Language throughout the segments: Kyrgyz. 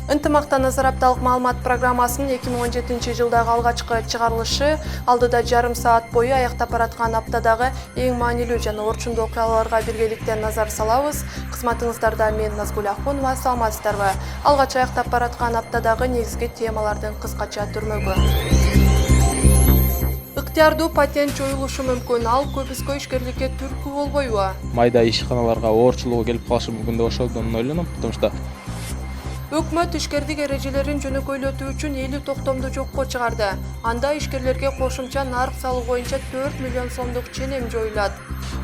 Ынтымақтан апталык маалымат программасынын 2017 жылдагы алгачкы чыгарылышы алдыда жарым саат бою аяктап бараткан аптадагы эң маанилүү жана орчундуу окуяларга биргеликтен назар салабыз. Кызматыңыздарда мен Назгүл Ахунова, саламатсыздарбы? Алгач аяктап бараткан аптадагы негизги темалардын кыскача түрмөгү. Ыктыярдуу патент жоюлушу мүмкүн, ал көбүскө ишкерликке түрткү болбойбу? Майда ишканаларга оорчулугу келип калышы мүмкүн деп ошодон ойлоном, потому что Өкмөт ишкердик эрежелерин жөнөкөйлөтүү үчүн 50 токтомду жокко чыгарды. Анда ишкерлерге кошумча нарк салуу боюнча 4 миллион сомдук ченем жоюлат.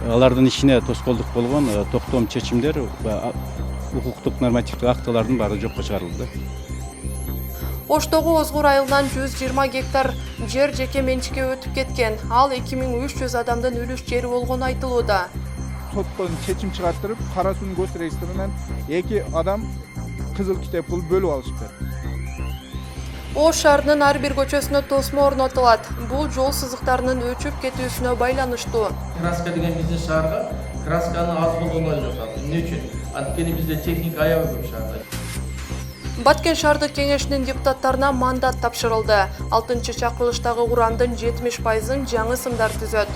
Алардын ишине тоскоолдук болгон токтом чечимдер ва укуктук нормативдик актылардын баары жокко чыгарылды. Оштогу Озгур айылынан 120 гектар жер жеке менчикке өтүп кеткен. Ал 2300 адамдын үлүш жери болгону айтылууда. Соттон чечим чыгарттырып, Кара Суу гос реестринен 2 адам кызыл китеп пул бөлүп алышты. Ош шаарынын ар бир көчөсүнө тосмо орнотулат. Бул жол сызыктарынын өчүп кетүүсүнө байланыштуу. Краска деген биздин шаарга красканы аз болгону эле. Эмне үчүн? Анткени бизде техника аябай көп шаарда. Баткен шаардык кеңешинин депутаттарына мандат тапшырылды. 6-чакырылыштагы курамдын 70%-ын жаңы сымдар түзөт.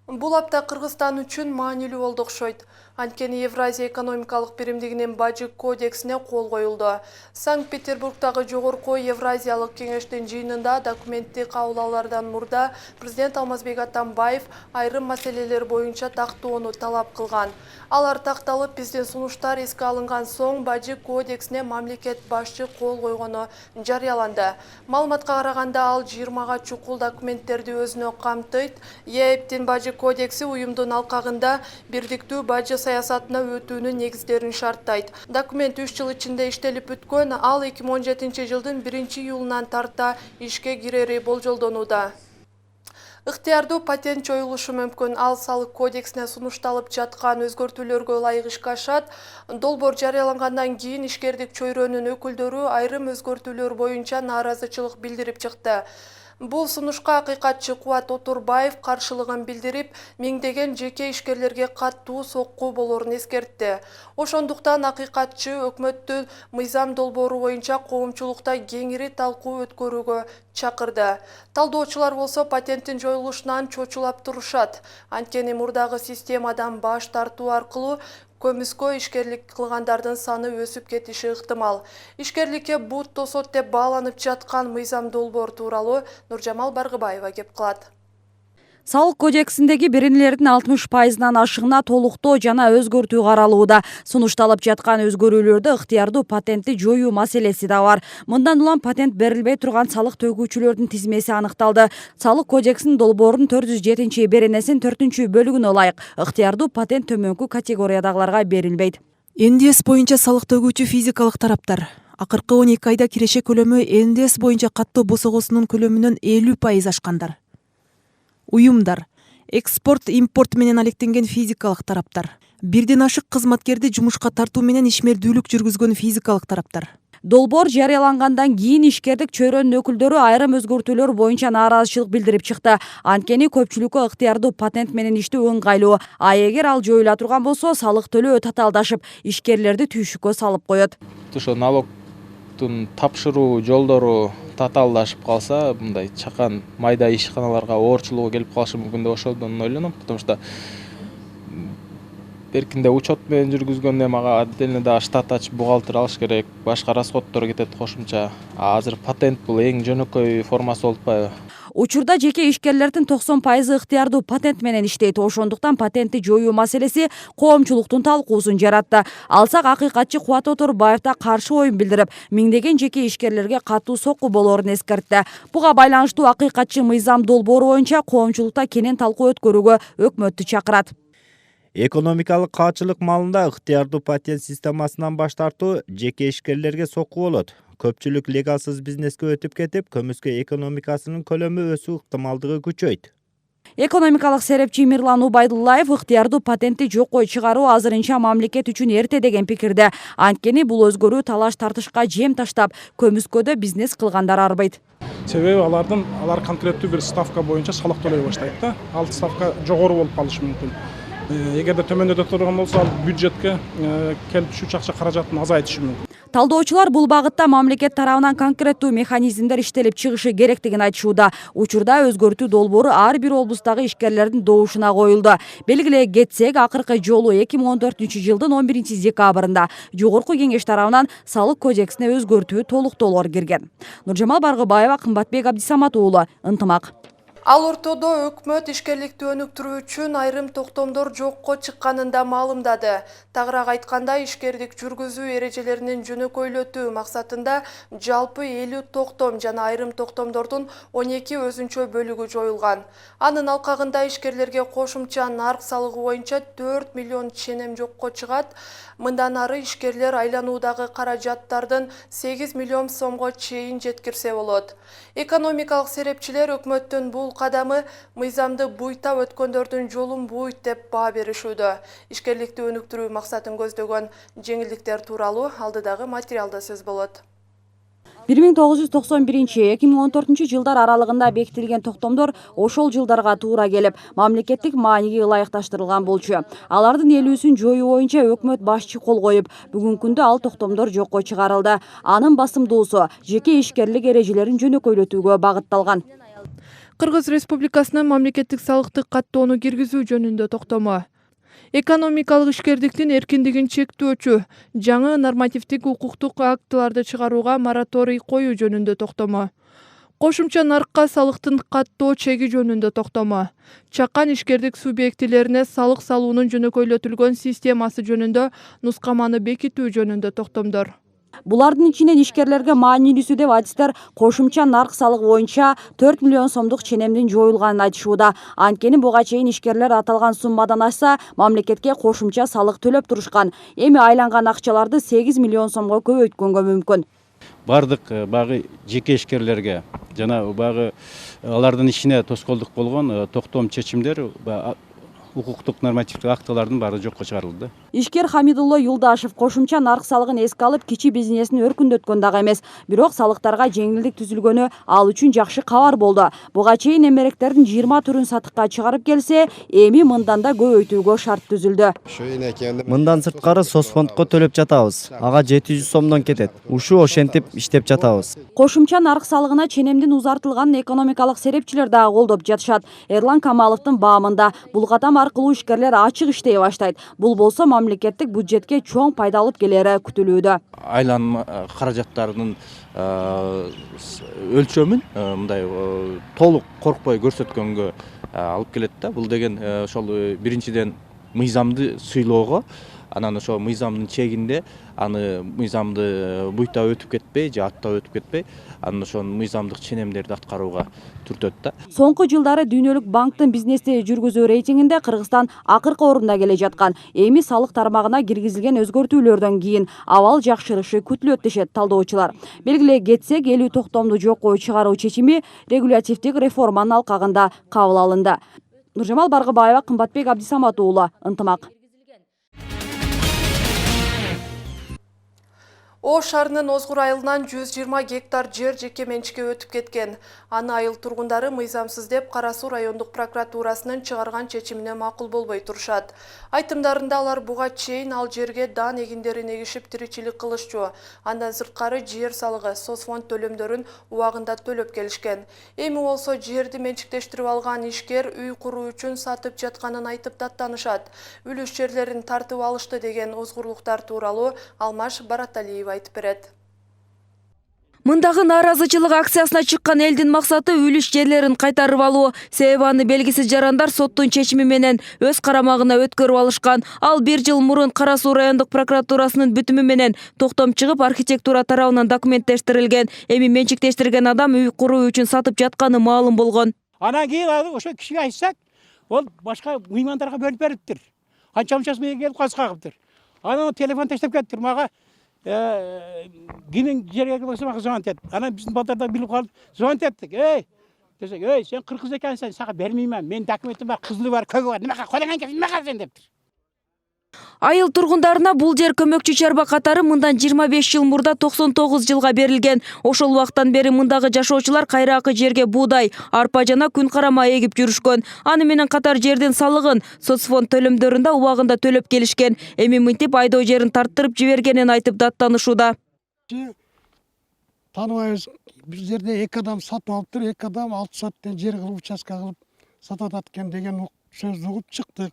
Бул апта Кыргызстан үчүн маанилүү болду окшойт. Анткени Евразия экономикалык биримдигинин бажы кодексине кол коюлду. Санкт-Петербургдагы жогорку Евразиялык кеңештин жыйынында документти кабыл алаардан мурда президент Алмазбек Атамбаев айрым маселелер боюнча тактоону талап кылган. Алар такталып, биздин сунуштар эске алынган соң бажы кодексине мамлекет башчы кол койгону жарыяланды. Маалыматка караганда ал 20га чукул документтерди өзүнө камтыйт. ЕЭПтин бажы кодекси уюмдун алкагында бирдиктүү бажы саясатына өтүүнүн негиздерин шарттайт. Документ 3 жыл ичинде иштелип бүткөн, ал 2017 жылдын 1-июлунан тарта ишке кирери болжолдонууда. Ыктыярдуу патент жоюлушу мүмкүн, ал салык кодексине сунушталып жаткан өзгөртүүлөргө ылайык ишке ашат. Долбоор жарыялангандан кийин ишкердик чөйрөнүн өкүлдөрү айрым өзгөртүүлөр боюнча нааразычылык билдирип чыкты. Бул сунушка акыйкатчы Кубат Отурбаев каршылыгын билдирип, миңдеген жеке ишкерлерге каттуу сокку болорун эскертти. Ошондуктан акыйкатчы өкмөттү мыйзам долбоору боюнча коомчулукта кеңири талкуу өткөрүүгө чакырды. Талдоочулар болсо патенттин жоюлушунан чочулап турушат. Анткени мурдагы системадан баш тартуу аркылуу көмүскө ишкерлик кылгандардын саны өсүп кетиши ыктымал. Ишкерликке бут тосот деп бааланып жаткан мыйзам долбоор тууралуу Нуржамал Баргыбаева кеп кылат. Салык кодексиндеги беренелердин 60%-нан ашыгына толуктоо жана өзгөртүү каралууда. Сунушталып жаткан өзгөрүүлөрдө ыктыярдуу патентти жоюу маселеси да бар. Мындан улам патент берилбей турган салык төгүүчүлөрдүн тизмеси аныкталды. Салык кодексинин долбоорунун 407 беренесинин 4-бөлүгүнө ылайык ыктыярдуу патент төмөнкү категориядагыларга берилбейт. НДС боюнча салык төгүүчү физикалык тараптар акыркы 12 айда киреше көлөмү НДС боюнча каттоо босогосунун көлөмүнөн 50% ашкандар. Уюмдар, экспорт, импорт менен алектенген физикалык тараптар, бирден ашык кызматкерди жумушка тартуу менен ишмердүүлүк жүргүзгөн физикалык тараптар. Долбоор жарыялангандан кийин ишкердик чөйрөнүн өкүлдөрү айрым өзгөртүүлөр боюнча нааразычылык билдирип чыкты. Анткени көпчүлүккө ыктыярдуу патент менен иштөө ыңгайлуу. А эгер ал жоюла турган болсо, салык төлөө татаалдашып, ишкерлерди түйшүккө салып коет. ошо налогтун тапшыруу жолдору татаалдашып калса, мындай чакан майда ишканаларга оорчулугу келип калышы мүмкүн деп ошодон ойлоном, потому что беркинде учет менен жүргүзгөндө мага отдельно да штат ачып бухгалтер алыш керек, башка расходдор кетет кошумча. Азыр патент бул эң жөнөкөй формасы болуп атпайбы? Учурда жеке ишкерлердин 90% ыктыярдуу патент менен иштейт. Ошондуктан патентти жоюу маселеси коомчулуктун талкуусун жаратты. Алсак акыйкатчы Кубат Отурбаев да каршы оюн билдирип, миңдеген жеке ишкерлерге катуу сокку болорун эскертти. Буга байланыштуу акыйкатчы мыйзам долбоору боюнча коомчулукта кенен талкуу өткөрүүгө өкмөттү чакырат. Экономикалык каачылык маалында ыктыярдуу патент системасынан баш тартуу жеке ишкерлерге сокку болот. Көпчүлүк легалсыз бизнеске өтүп кетип, көмүскө экономикасынын көлөмү өсүү ыктымалдыгы күчөйт. Экономикалык серепчи Мирлан Убайдуллаев ыктыярдуу патентти жокко чыгаруу азырынча мамлекет үчүн эрте деген пикирде. Анткени бул өзгөрүү талаш тартышка жем таштап, көмүскөдө бизнес кылгандар арбайт. Себеби алар конкреттүү бир ставка боюнча салык төлөй баштайт да. Ал ставка жогору болуп калышы мүмкүн. эгерде төмөндөтө турган болсо ал бюджетке келип түшүүчү акча каражатын азайтышы мүмкүн. Талдоочулар бул багытта мамлекет тарабынан конкреттүү механизмдер иштелип чыгышы керектигин айтышууда. Учурда өзгөртүү долбоору ар бир облустагы ишкерлердин добушуна коюлду. Белгилей кетсек, акыркы жолу 2014-жылдын 11-декабрында Жогорку кеңеш тарабынан салык кодексине өзгөртүү толуктоолор кирген. Нуржамал Баргыбаева, Кымбатбек Абдисамат уулу, Ынтымак. Ал ортодо өкмөт ишкерликти өнүктүрүү үчүн айрым токтомдор жокко чыкканын да маалымдады. Тагыраак айтканда, ишкердик жүргүзүү эрежелеринин жөнөкөйлөтүү максатында жалпы 50 токтом жана айрым токтомдордун 12 өзүнчө бөлүгү жоюлган. Анын алкагында ишкерлерге кошумча нарк салыгы боюнча 4 миллион ченем жокко чыгат. Мындан ары ишкерлер айлануудагы каражаттардын 8 миллион сомго чейин жеткирсе болот. Экономикалык серепчилер өкмөттүн бул кадамы мыйзамды буйтап өткөндөрдүн жолун буйт деп баа беришүүдө. Ишкерликти өнүктүрүү максатын көздөгөн жеңилдиктер тууралуу алдыдагы материалда сөз болот. 1991-2014 жылдар аралыгында бекитилген токтомдор ошол жылдарга туура келип, мамлекеттик мааниге ылайыкташтырылган болчу. Алардын 50-сүн жоюу боюнча өкмөт башчы кол коюп, бүгүнкү күндө ал токтомдор жокко чыгарылды. Анын басымдуусу жеке ишкерлик эрежелерин жөнөкөйлөтүүгө багытталган. Кыргыз Республикасынын мамлекеттик салыктык каттоону киргизүү жөнүндө токтому. Экономикалык ишкердиктин эркиндигин чектөөчү жаңы нормативдик укуктук актыларды чыгарууга мораторий коюу жөнүндө токтому. Кошумча наркка салыктын каттоо чеги жөнүндө токтому. Чакан ишкердик субъектилерине салык салуунун жөнөкөйлөтүлгөн системасы жөнүндө нускаманы бекитүү жөнүндө токтомдор. Булардын ичинен ишкерлерге маанилүүсү деп адистер кошумча нарк салыгы боюнча 4 миллион сомдук ченемдин жоюлганын айтышууда. Анткени буга чейин ишкерлер аталган суммадан ашса, мамлекетке кошумча салык төлөп турушкан. Эми айланган акчаларды 8 миллион сомго көбөйткөнгө мүмкүн. Бардык багы жеке ишкерлерге жана багы алардын ишине тоскоолдук болгон токтом чечимдер укуктук нормативдик актылардын баары жокко чыгарылды. Ишкер Хамидулло Юлдашев кошумча нарк салыгын эске алып, кичи бизнесин өркүндөткөн дагы эмес. Бирок салыктарга жеңилдик түзүлгөнү ал үчүн жакшы кабар болду. Буга чейин эмеректердин 20 түрүн сатыкка чыгарып келсе, эми мындан да көбөйтүүгө шарт түзүлдү. Мындан сырткары соцфондко төлөп жатабыз. Ага 700 сомдон кетет. Ушу ошентип иштеп жатабыз. Кошумча нарк салыгына ченемдин узартылганын экономикалык серепчилер дагы колдоп жатышат. Эрлан Камаловдун баамында бул катам аркылуу ишкерлер ачык иштей баштайт. Бул болсо мамлекеттик бюджетке чоң пайда алып келери күтүлүүдө. Айланма каражаттарынын өлчөмүн мындай толук коркпой көрсөткөнгө алып келет да. Бул деген ошол биринчиден мыйзамды сыйлоого, анан ошо мыйзамдын чегинде аны мыйзамды буйта өтүп кетпей же аттап өтүп кетпей, анан ошол мыйзамдык ченемдерди аткарууга түртөт да. Соңку жылдары Дүйнөлүк банктын бизнести жүргүзүү рейтингинде Кыргызстан акыркы орунда келе жаткан. Эми салык тармагына киргизилген өзгөртүүлөрдөн кийин абал жакшырышы күтүлөт дешет талдоочулар. Белгилей кетсек, 50 токтомду жокко чыгаруу чечими регулятивдик реформанын алкагында кабыл алынды. Нуржамал Баргыбаева, Кымбатбек Абдисамат уулу, Ынтымак. Ош шаарынын Озгур айылынан 120 гектар жер жеке менчикке өтүп кеткен. Аны айыл тургундары мыйзамсыз деп Кара Суу райондук прокуратурасынын чыгарган чечимине макул болбой турушат. Айтымдарында алар буга чейин ал жерге дан эгиндерин эгишип тиричилик кылышчу. Андан сырткары жер салыгы, соцфонд төлөмдөрүн убагында төлөп келишкен. Эми болсо жерди менчиктештирип алган ишкер үй куруу үчүн сатып жатканын айтып даттанышат. Үлүш жерлерин тартып алышты деген озгурлуктар тууралуу Алмаш Бараталиева айтып берет. Мындагы нааразычылык акциясына чыккан элдин максаты үлүш жерлерин кайтарып алуу. Себеби аны белгисиз жарандар соттун чечими менен өз карамагына өткөрүп алышкан. Ал 1 жыл мурун Кара Суу райондук прокуратурасынын бүтүмү менен токтом чыгып, архитектура тарабынан документтештирилген. Эми менчиктештирген адам үй куруу үчүн сатып жатканы маалым болгон. Анан кийин ошо кишиге айтсак, ол башка мыймандарга бөлүп бериптир. Канча-мынчасы менен келип каз кагыптыр. Анан телефон таштап кетиптир мага. Кимин жерге болсо мага звонить эт. Анан биздин балдардан билип калып, звонить эттик. Десек, сен кыргыз экенсиң, сага бермеймин. Мен документим бар, кызылы бар, көгү бар. Немага колоңан келип, неме кыласың дептир. Айыл тургундарына бул жер көмөкчү чарба катары мындан 25 жыл мурда 99 жылга берилген. Ошол убактан бери мындагы жашоочулар кайракы жерге буудай, арпа жана күн карама эгип жүрүшкөн. Аны менен катар жердин салыгын соцфонд төлөмдөрүндө убагында төлөп келишкен. Эми мынтип айдоо жерин тарттырып жибергенин айтып даттанышууда. Тааныбайбыз, бул жерде эки адам сатып алыптыр, эки адам 6 сааттан жер кылып участка кылып сатат экен деген сөздү угуп чыктык.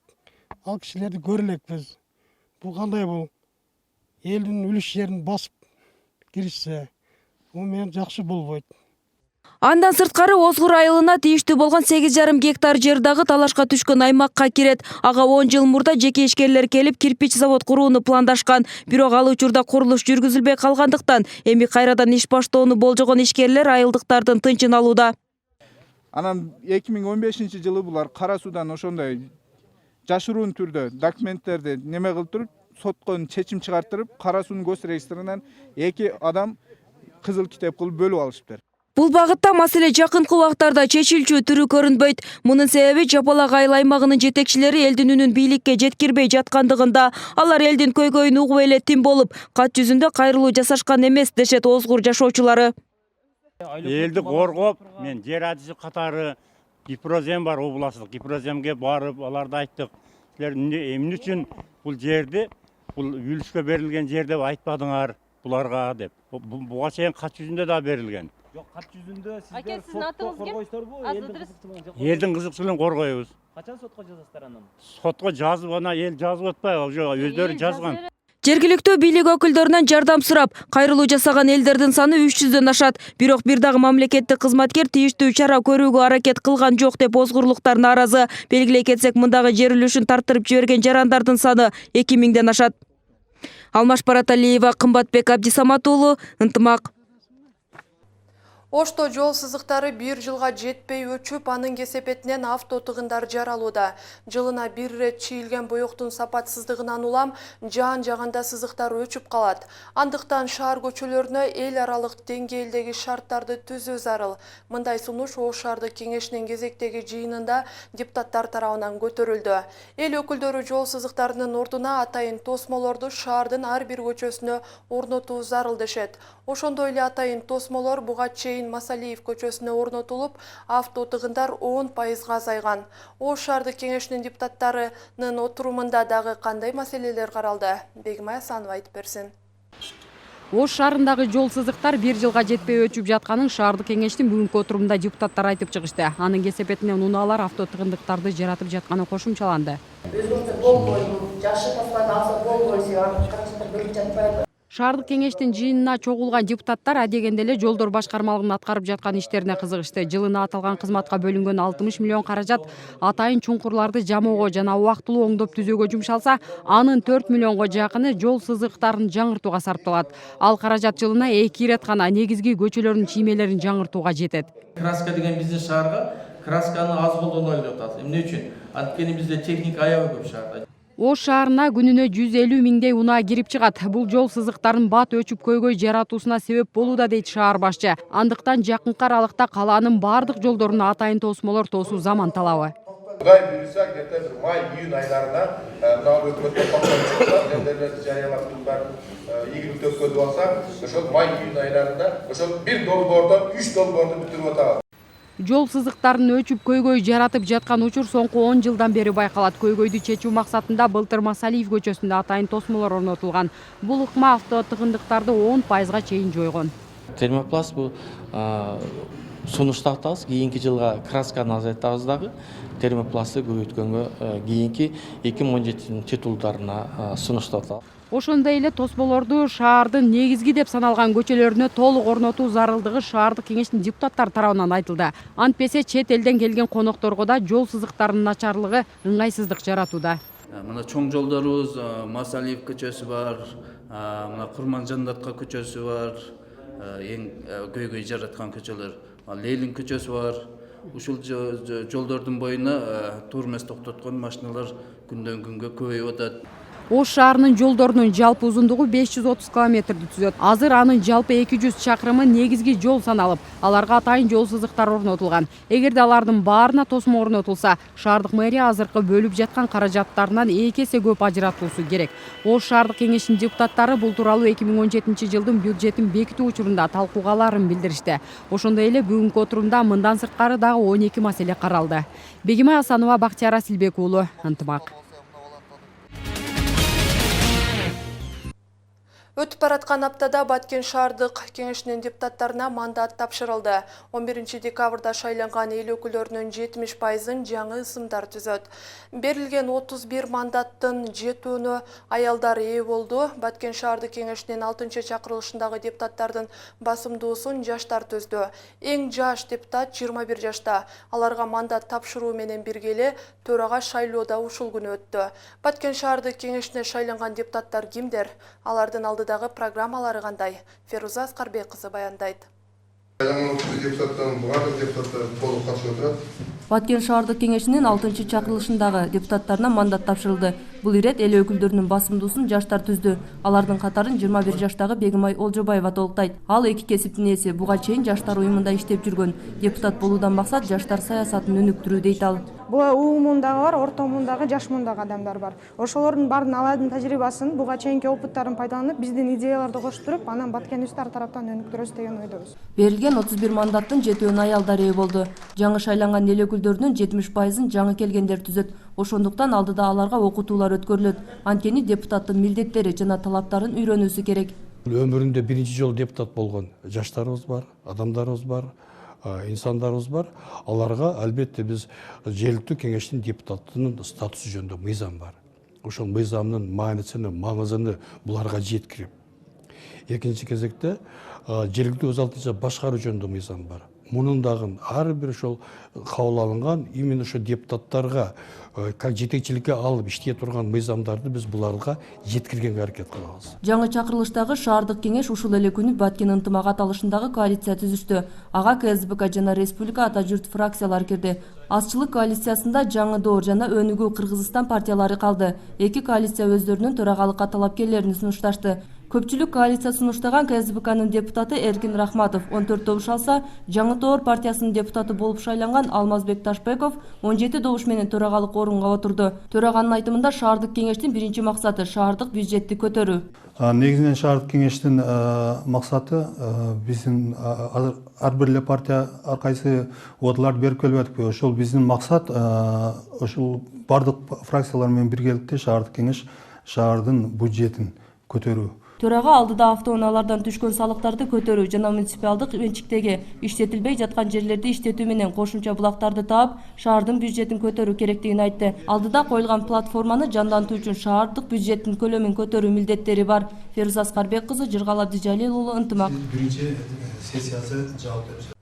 Ал кишилерди көрө элекпиз. Бул кандай бул? Элдин үлүш жерин басып киришсе, бул менен жакшы болбойт. Андан сырткары Озгур айылына тийиштүү болгон 8,5 гектар жер дагы талашка түшкөн аймакка кирет. Ага 10 жыл мурда жеке ишкерлер келип кирпич завод курууну пландашкан. Бирок ал учурда курулуш жүргүзүлбөй калгандыктан эми кайрадан иш баштоону болжогон ишкерлер айылдыктардын тынчын алууда. Анан 2015 жылы булар Кара Суудан ошондой жашыруун түрдө документтерди неме кылып туруп, соткон чечим чыгартырып, Кара Суунун гос регистринен 2 адам кызыл китеп кылып бөлүп алышыптыр. Бул багытта маселе жакынкы убактарда чечилчү түрү көрүнбөйт. Мунун себеби Жапалак айыл аймагынын жетекчилери элдин үнүн бийликке жеткирбей жаткандыгында. Алар элдин көйгөйүн угуп эле тим болуп, кат жүзүндө кайрылуу жасашкан эмес дешет Озгур жашоочулары. Элди коргоп, мен жер адиси катары Гипрозем бар, областтык Гипроземге барып, аларды айттык. Силер эмне үчүн бул жерди, бул үлүшкө берилген жер деп айтпадыңар буларга деп. Буга чейин кат жүзүндө да берилген. Жок, кат жүзүндө сиздер сотко коргойсуздарбы? Элдин кызыкчылыгын коргойбуз. Качан сотко жазасыздар анан? Сотко жазып, ана эл жазып атпайбы, өздөрү жазган. Жергиликтүү бийлик өкүлдөрүнөн жардам сурап, кайрылуу жасаган элдердин саны 300дөн ашат. Бирок бир дагы мамлекеттик кызматкер тийиштүү чара көрүүгө аракет кылган жок деп озгурлуктар нааразы. Белгилей кетсек, мындагы жер үлүшүн тарттырып жиберген жарандардын саны 2000ден ашат. Алмаш Бараталиева, Кымбатбек Абдисамат уулу, Ынтымак. Ошто жол сызыктары 1 жылга жетпей өчүп, анын кесепетинен авто тыгындар жаралууда. Жылына 1 рет чийилген боёктун сапатсыздыгынан улам жаан жаганда сызыктар өчүп калат. Андыктан шаар көчөлөрүнө эл аралык деңгээлдеги шарттарды түзүү зарыл. Мындай сунуш Ош шаардык кеңешинин кезектеги жыйынында депутаттар тарабынан көтөрүлдү. Эл өкүлдөрү жол сызыктарынын ордуна атайын тосмолорду шаардын ар бир көчөсүнө орнотуу зарыл дешет. Ошондой эле атайын тосмолор буга чейин Масалиев көчөсүнө орнотулуп, авто тыгындар 10%-га азайган. Ош шаардык кеңешинин депутаттарынын отурумунда дагы кандай маселелер каралды? Бегимай Асанова айтып берсин. Ош шаарындагы жол сызыктар 1 жылга жетпей өчүп жатканын шаардык кеңештин бүгүнкү отурумунда депутаттар айтып чыгышты. Анын кесепетинен унаалар авто тыгындыктарды жаратып жатканы кошумчаланды. Өзүңүздө болбойбу, жашы тапкан алса болбойсу, каражаттар бөлүп жатпайбы? Шаардык кеңештин жыйынына чогулган депутаттар адегенде эле жолдор башкармалыгынын аткарып жаткан иштерине кызыгышты. Жылына аталган кызматка бөлүнгөн 60 миллион каражат атайын чуңкурларды жамоого жана убактылуу оңдоп түзөөгө жумшалса, анын 4 миллионго жакыны жол сызыктарын жаңыртууга сарпталат. Ал каражат жылына 2 ирет гана негизги көчөлөрдүн чиймелерин жаңыртууга жетет. Краска деген биздин шаарга красканы аз колдоно элек атат. Эмне үчүн? Анткени бизде техника аябай көп шаарда. Ош шаарына күнүнө 150 миңдей унаа кирип чыгат. Бул жол сызыктарын бат өчүп көйгөй жаратуусуна себеп болууда дейт шаар башчы. Андыктан жакынкы аралыкта калаанын бардык жолдоруна атайын тосмолор тосуу заман талабы. Кудай буюрса, где-то май-июнь айларында мына өкмөттөн токтотулса, тендерлерди жарыялап турган ийгиликти өткөрүп алсак, ошол май-июнь айларында ошол бир долбоордон 3 долбоорду бүтүрүп атабыз. Жол сызыктарын өчүп көйгөй жаратып жаткан учур соңку 10 жылдан бери байкалат. Көйгөйдү чечүү максатында былтыр Масалиев көчөсүндө атайын тосмолор орнотулган. Бул ыкма авто тыгындыктарды 10%-га чейин жойгон. Термопласт бул сунуштатабыз, кийинки жылга красканы азайтабыз дагы. Термопластты көбөйткөнгө кийинки 2017 титулдарына сунуштатабыз. Ошондой эле тосмолорду шаардын негизги деп саналган көчөлөрүнө толук орнотуу зарылдыгы шаардык кеңештин депутаттары тарабынан айтылды. Антпесе чет элден келген конокторго да жол сызыктарынын начарлыгы ыңгайсыздык жаратууда. Мына чоң жолдорубуз Масалиев көчөсү бар, мына Курманжандатка көчөсү бар, эң көйгөй жараткан көчөлөр. Ленин көчөсү бар. Ушул жолдордун боюна турмес токтоткон машиналар күндөн күнгө көбөйүп атат. Ош шаарынын жолдорунун жалпы узундугу 530 километрди түзөт. Азыр анын жалпы 200 чакырымы негизги жол саналып, аларга атайын жол сызыктар орнотулган. Эгерде алардын баарына тосмо орнотулса, шаардык мэрия азыркы бөлүп жаткан каражаттарынан 2 эсе көп ажыратуусу керек. Ош шаардык кеңешинин депутаттары бул тууралуу 2017 жылдын бюджетин бекитүү учурунда талкуугаларын билдиришти. Ошондой эле бүгүнкү отурумда мындан сырткары дагы 12 маселе каралды. Бегимай Асанова, Бактияр Асилбек уулу, Ынтымак. Өтүп бараткан аптада Баткен шаардык кеңешинин депутаттарына мандат тапшырылды. 11 декабрда шайланган эл өкүлдөрүнүн 70%-ын жаңы ысымдар түзөт. Берилген 31 мандаттын 7-ünü аялдар ээ болду. Баткен шаардык кеңешинин 6-чакырылышындагы депутаттардын басымдуусун жаштар түздү. Эң жаш депутат 21 жашта. Аларга мандат тапшыруу менен биргеле төрага шайлоодо ушул күнү өттү. Баткен шаардык кеңешине шайланган депутаттар кимдер? Алардын алдыдагы программалары кандай? Феруза Аскарбек кызы баяндайт. Баткен шаардык кеңешинин 6-чакырылышындагы депутаттарына мандат тапшырылды. Бул ирет эл өкүлдөрүнүн басымдуусун жаштар түздү. Алардын катарын 21 жаштагы Бегимай Олжобаева толуктайт. Ал 2 кесиптин ээси, буга чейин жаштар уюмунда иштеп жүргөн. Депутат болуудан максат жаштар саясатын өнүктүрүү дейт ал. Буга уумундагы бар, орто мундагы, жаш мундагы адамдар бар. Ошолордун баарын алардын тажрыйбасын, буга чейинки опыттарын пайдаланып, биздин идеяларды коштуруп, анан Баткенибизди ар тараптан өнүктүрөбүз деген ойдобуз. Берилген 31 мандаттын 7-ünü аялдар ээ болду. Жаңы шайланган эл өкүлдөрүнүн 70%-ын жаңы келгендер түзөт. Ошондуктан алдыда аларга окутуулар өткөрүлөт. Анткени депутаттын милдеттери жана талаптарын үйрөнүүсү керек. Өмүрүндө биринчи жолу депутат болгон жаштарыбыз бар, адамдарыбыз бар, инсандарыбыз бар. Аларга албетте биз жергиликтүү кеңештин депутатынын статусу жөнүндө мыйзам бар. Ошол мыйзамдын маанисин, маңызын буларга жеткирип. Экинчи кезекте жергиликтүү өз алдынча башкаруу жөнүндө мыйзам бар. Мунун дагы ар бир ошол кабыл алынган именно ошо депутаттарга как жетекчиликке алып иштей турган мыйзамдарды биз буларга жеткиргенге аракет кылабыз. Жаңы чакырылыштагы шаардык кеңеш ушул эле күнү Баткен ынтымак аталышындагы коалиция түзүштү. Ага КСБК жана Республика ата журт фракциялары кирди. Азчылык коалициясында Жаңы Доор жана Өнүгүү Кыргызстан партиялары калды. Эки коалиция өздөрүнүн төрагалыкка талапкерлерин сунушташты. Көпчүлүк коалиция сунуштаган КСБКнын депутаты Эркин Рахматов 14 добуш алса, Жаңы Доор партиясынын депутаты болуп шайланган Алмазбек Ташбеков 17 добуш менен төрагалык орунга отурду. Төраганын айтымында шаардык кеңештин биринчи максаты шаардык бюджетти көтөрүү. Негизинен шаардык кеңештин максаты биздин ар бир эле партия ар кайсы одларды берип келип атпайбы. Ошол биздин максат ошол бардык фракциялар менен биргеликте шаардык кеңеш шаардын бюджетин көтөрүү. Төрага алдыда автоунаалардан түшкөн салыктарды көтөрүү жана муниципалдык менчиктеги иштетилбей жаткан жерлерди иштетүү менен кошумча булактарды таап, шаардын бюджетин көтөрүү керектигин айтты. Алдыда коюлган платформаны жандантуу үчүн шаардык бюджеттин көлөмүн көтөрүү милдеттери бар. Феруза Аскарбек кызы, Жыргал Абдижалил уулу, Ынтымак. Биринчи сессиясы жооп беришти.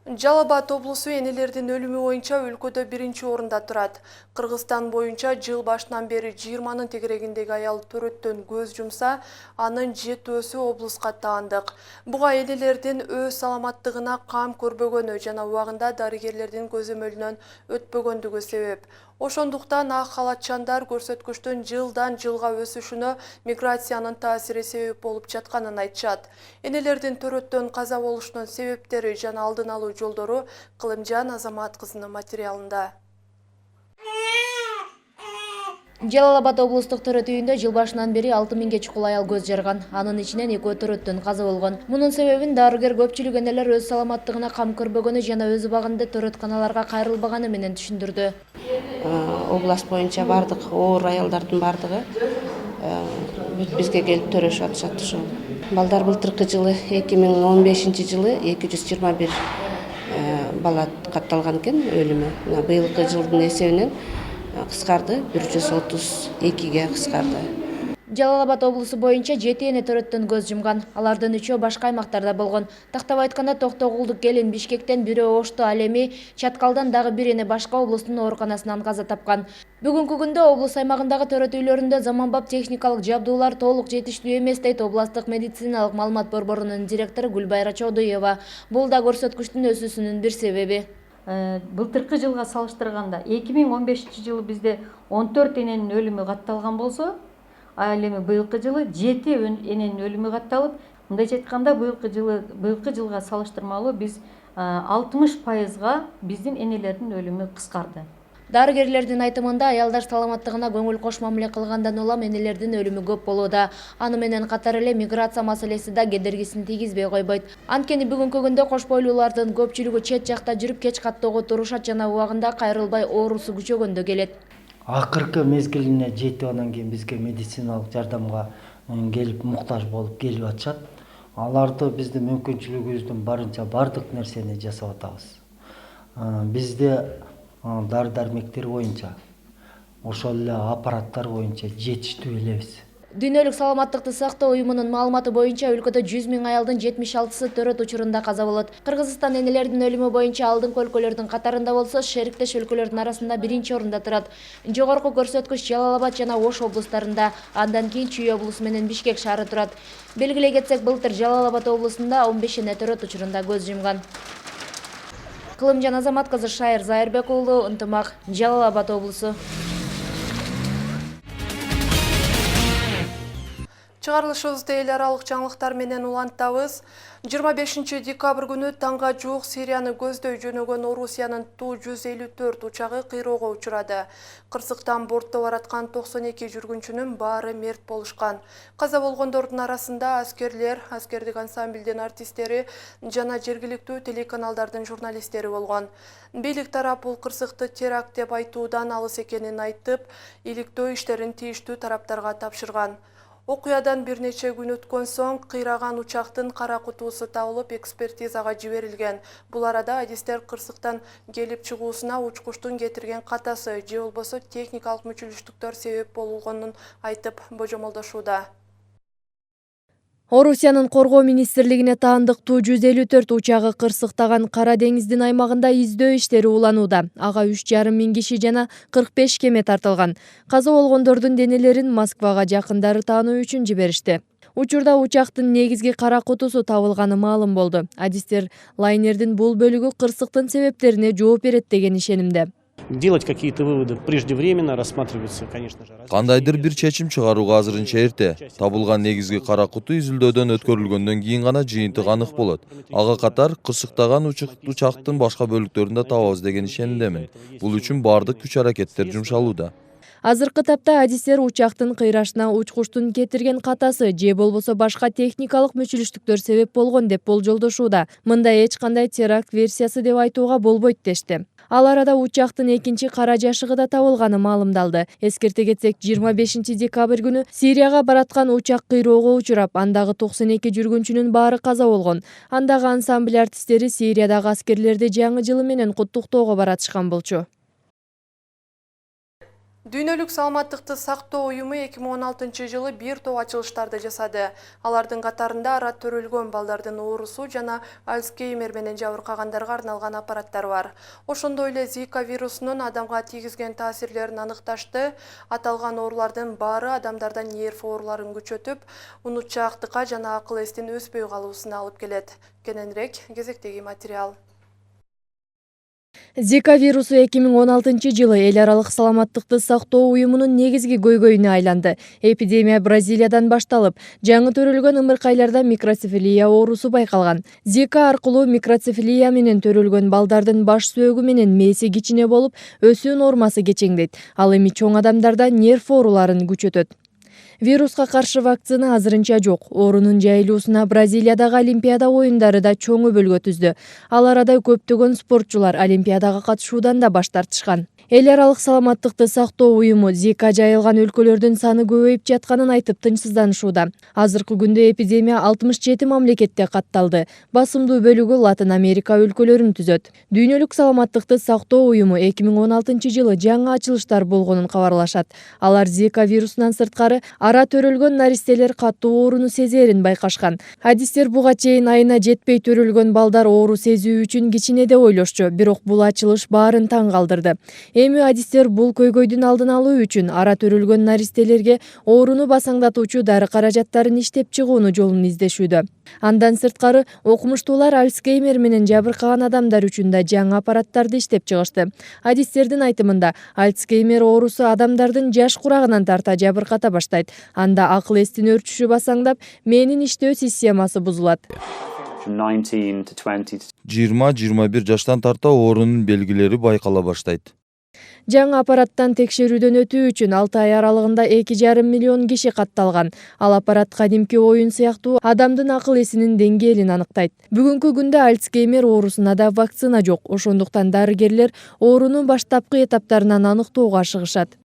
Жалал Абад облусу энелердин өлүмү боюнча өлкөдө биринчи орунда турат. Кыргызстан боюнча жыл башынан бери 20-нын тегерегиндеги аял төрөттөн көз жумса, анын 7-өсү облуска таандык. Буга энелердин өз саламаттыгына кам көрбөгөнү жана убагында дарыгерлердин көзөмөлүнөн өтпөгөндүгү себеп. Ошондуктан ак халатчандар көрсөткүчтүн жылдан жылга өсүшүнө миграциянын таасири себеп болуп жатканын айтышат. Энелердин төрөттөн каза болушунун себептери жана алдын алуу жолдору Кылымжан Азамат кызынын материалында. Жалал Абад облустук төрөт үйүндө жыл башынан бери 6000 чукул аял көз жарган. Анын ичинен 2 төрөттөн каза болгон. Мунун себебин дарыгер көпчүлүк энелер өз саламаттыгына кам көрбөгөнү жана өз убагында төрөтканаларга кайрылбаганы менен түшүндүрдү. Область боюнча бардык оор аялдардын бардыгы бизге келип төрөшүп атышат ушул. Балдар былтыркы жылы 2015 жылы 221 бала катталган экен өлүмү. Быйылкы жылдын эсебинен кыскарды, 132ге кыскарды. Жалал Абад облусу боюнча 7 эне төрөттөн көз жумган. Алардын 3-өө башка аймактарда болгон. Тактап айтканда Токтогулдук келин Бишкектен, бирөө Ошто, ал эми Чаткалдан дагы бир эне башка облустун ооруканасынан каза тапкан. Бүгүнкү күндө облус аймагындагы төрөт үйлөрүндө заманбап техникалык жабдуулар толук жетиштүү эмес дейт областык медициналык маалымат борборунун директору Гүлбайра Чоодуева. Бул да көрсөткүчтүн өсүүсүнүн бир себеби. Былтыркы жылга салыштырганда 2015 жылы бизде 14 эненин өлүмү катталган болсо, Ал эми быйылкы жылы 7 эненин өлүмү катталып, мындайча айтканда быйылкы жылга салыштырмалуу биз 60%га биздин энелердин өлүмү кыскарды. Дарыгерлердин айтымында аялдар саламаттыгына көңүл кош мамиле кылгандан улам энелердин өлүмү көп болууда. Аны менен катар эле миграция маселеси да кедергисин тийгизбей койбойт. Анткени бүгүнкү күндө кош бойлуулардын көпчүлүгү чет жакта жүрүп кеч каттоого турушат жана убагында кайрылбай оорусу күчөгөндө келет. Акыркы мезгилине жетип анан кийин бизге медициналык жардамга келип муктаж болуп келип атышат. Аларды биздин мүмкүнчүлүгүбүздүн барынча бардык нерсени жасап атабыз. Бизде дары-дармектер боюнча, ошол эле аппараттар боюнча жетиштүү элебиз. Дүйнөлүк саламаттыкты сактоо уюмунун маалыматы боюнча өлкөдө 100 000 аялдын 76-сы төрөт учурунда каза болот. Кыргызстан энелердин өлүмү боюнча алдыңкы өлкөлөрдүн катарында болсо, шериктеш өлкөлөрдүн арасында биринчи орунда турат. Жогорку көрсөткүч Жалал Абад жана Ош облустарында, андан кийин Чүй облусу менен Бишкек шаары турат. Белгилей кетсек, былтыр Жалал Абад облусунда 15 эне төрөт учурунда көз жумган. Кылымжан Азамат кызы Шайыр Зайырбек уулу, Ынтымак, Жалал Абад облусу. Чыгарылышыбызды эл аралык жаңылыктар менен улантабыз. 25 декабрь күнү таңга жуук Сирияны көздөй жөнөгөн Орусиянын Ту-154 учагы кыйроого учурады. Кырсыктан бортто бараткан 92 жүргүнчүнүн баары мерт болушкан. Каза болгондордун арасында аскерлер, аскердик ансамблдин артисттери жана жергиликтүү телеканалдардын журналисттери болгон. Бийлик тарап бул кырсыкты теракт деп айтуудан алыс экенин айтып, иликтөө иштерин тийиштүү тараптарга тапшырган. Окуядан бир нече күн өткөн соң кыйраган учактын кара кутуусу табылып экспертизага жиберилген. Бул арада адистер кырсыктан келип чыгуусуна учкучтун кетирген катасы же болбосо техникалык мүчүлүштүктөр себеп болгонун айтып божомолдошууда. Орусиянын коргоо министрлигине таандык Ту-154 учагы кырсыктаган Кара деңиздин аймагында издөө иштери уланууда. Ага 3,5 миң киши жана 45 кеме тартылган. Каза болгондордун денелерин Москвага жакындары таануу үчүн жиберишти. Учурда учактын негизги кара кутусу табылганы маалым болду. Адистер лайнердин бул бөлүгү кырсыктын себептерине жооп берет деген ишенимде. Делать какие-то выводы преждевременно, рассматривается, конечно же. Кандайдыр бир чечим чыгарууга азырынча эрте. Табылган негизги кара куту изилдөөдөн өткөрүлгөндөн кийин гана жыйынтык анык болот. Ага катар кырсыктаган учактын башка бөлүктөрүн да табабыз деген ишенимдемин. Бул үчүн бардык күч аракеттер жумшалууда. Азыркы тапта адистер учактын кыйрашына учкучтун кетирген катасы же болбосо башка техникалык мүчүлүштүктөр себеп болгон деп болжолдошууда. Мында эч кандай теракт версиясы деп айтууга болбойт дешти. Ал арада учактын экинчи кара жашыгы да табылганы маалымдалды. Эскерте кетсек, 25 декабрь күнү Сирияга бараткан учак кыйроого учурап, андагы 92 жүргүнчүнүн баары каза болгон. Андагы ансамбль артисттери Сириядагы аскерлерди жаңы жылы менен куттуктоого баратышкан болчу. Дүйнөлүк саламаттыкты сактоо уюму 2016 жылы бир топ ачылыштарды жасады. Алардын катарында ара төрөлгөн балдардын оорусу жана Альцгеймер менен жабыркагандарга арналган аппараттар бар. Ошондой эле Зика вирусунун адамга тийгизген таасирлерин аныкташты. Аталган оорулардын баары адамдардан нерв ооруларын күчөтүп, унутчаактыкка жана акыл эстин өспөй калуусуна алып келет. Кененирээк кезектеги материал. Зика вирусу 2016 жылы эл аралык саламаттыкты сактоо уюмунун негизги көйгөйүнө айланды. Эпидемия Бразилиядан башталып, жаңы төрөлгөн ымыркайларда микроцефалия оорусу байкалган. Зика аркылуу микроцефалия менен төрөлгөн балдардын баш сөөгү менен мээси кичине болуп, өсүү нормасы кечеңдейт. Ал эми чоң адамдарда нерв ооруларын күчөтөт. Вируска каршы вакцина азырынча жок. Оорунун жайылуусуна Бразилиядагы Олимпиада оюндары да чоң өбөлгө түздү. Ал арада көптөгөн спортчулар Олимпиадага катышуудан да баш тартышкан. Эл аралык саламаттыкты сактоо уюму Зика жайылган өлкөлөрдүн саны көбөйүп жатканын айтып тынчсызданышууда. Азыркы күндө эпидемия 67 мамлекетте катталды. Басымдуу бөлүгү Латын Америка өлкөлөрүн түзөт. Дүйнөлүк саламаттыкты сактоо уюму 2016 жылы жаңы ачылыштар болгонун кабарлашат. Алар Зика вирусунан сырткары ара төрөлгөн наристелер каттуу ооруну сезерин байкашкан. Адистер буга чейин айына жетпей төрөлгөн балдар оору сезүү үчүн кичине деп ойлошчу, бирок бул ачылыш баарын таң калтырды. Эми адистер бул көйгөйдүн алдын алуу үчүн ара төрүлгөн наристелерге ооруну басаңдатуучу дары каражаттарын иштеп чыгууну жолун издешүүдө. Андан сырткары окумуштуулар Альцгеймер менен жабыркаган адамдар үчүн да жаңы аппараттарды иштеп чыгышты. Адистердин айтымында Альцгеймер оорусу адамдардын жаш курагынан тарта жабырката баштайт. Анда акыл эстин өрчүшү басаңдап, мээнин иштөө системасы бузулат. 20-21 жаштан тарта оорунун белгилери байкала баштайт. Жаңы аппараттан текшерүүдөн өтүү үчүн 6 ай аралыгында 2,5 миллион киши катталган. Ал аппарат кадимки оюн сыяктуу адамдын акыл эсинин деңгээлин аныктайт. Бүгүнкү күндө Альцгеймер оорусуна да вакцина жок. Ошондуктан дарыгерлер оорунун баштапкы этаптарынан аныктоого ашыгышат.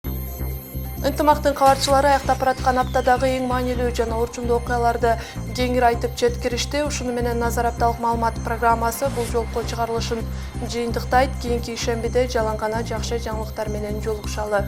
Ынтымактын кабарчылары аяктап бараткан аптадагы эң маанилүү жана орчундуу окуяларды кеңири айтып жеткиришти. Ушуну менен Назар Апталык маалымат программасы бул жолку чыгарылышын жыйынтыктайт. Кийинки ишембиде жалаң гана жакшы жаңылыктар менен жолугушалы.